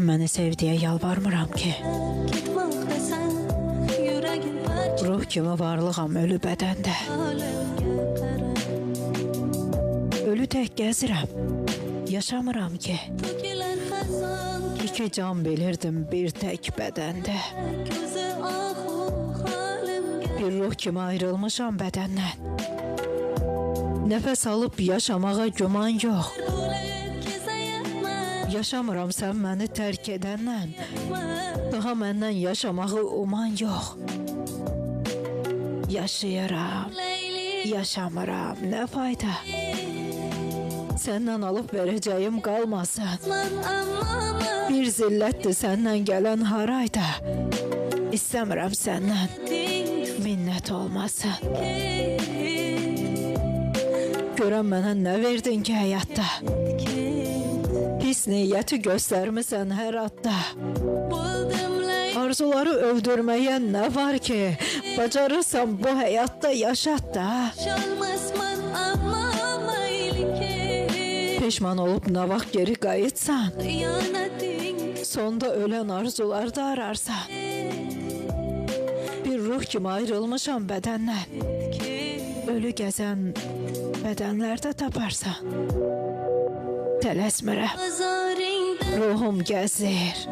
Sən məni sev deyə yalvarmıram ki. Ruh kimi varlığam ölü bədəndə. Ölü tək gəzirəm, yaşamıram ki. İki can bilirdim bir tək bədəndə. Bir ruh kimi ayrılmışam bədəndən. Nəfəs alıb yaşamağa güman yox. Yaşamıram sən məni tərk edəndən. Daha məndən yaşamağı uman yox. Yaşayıram, yaşamıram, nə fayda? Səndən alıb verəcəyim qalmasın. Bir zillətdir səndən gələn harayda. İstəmirəm səndən minnət olmasın. Görən mənə nə verdin ki həyatda? Pis niyyəti göstərmisən hər adda. Arzuları öldürməyə nə var ki? Bacarırsan bu həyatda yaşat da. Peşman olub nə vaxt geri qayıtsan, sonda ölən arzularda ararsan. Bir ruh kimi ayrılmışam bədəndən. Ölü gəzən bədənlərdə taparsan. Tələsmirəm. Ruhum gəzir,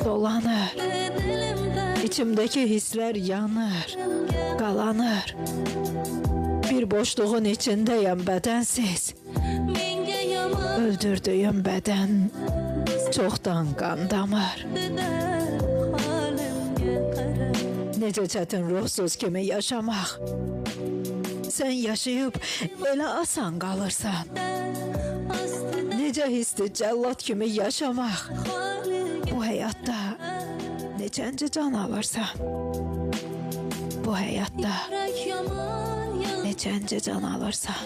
dolanır. İçimdəki hisslər yanır, qalanır. Bir boşluğun içindəyəm bədənsiz. Öldürdüyüm bədən çoxdan qan damır. Necə çətin ruhsuz kimi yaşamaq. Sən yaşayıb elə asan qalırsan. Necə hisli cəllad kimi yaşamaq. Bu həyatda neçənci can alırsan. Bu həyatda neçənci can alırsan.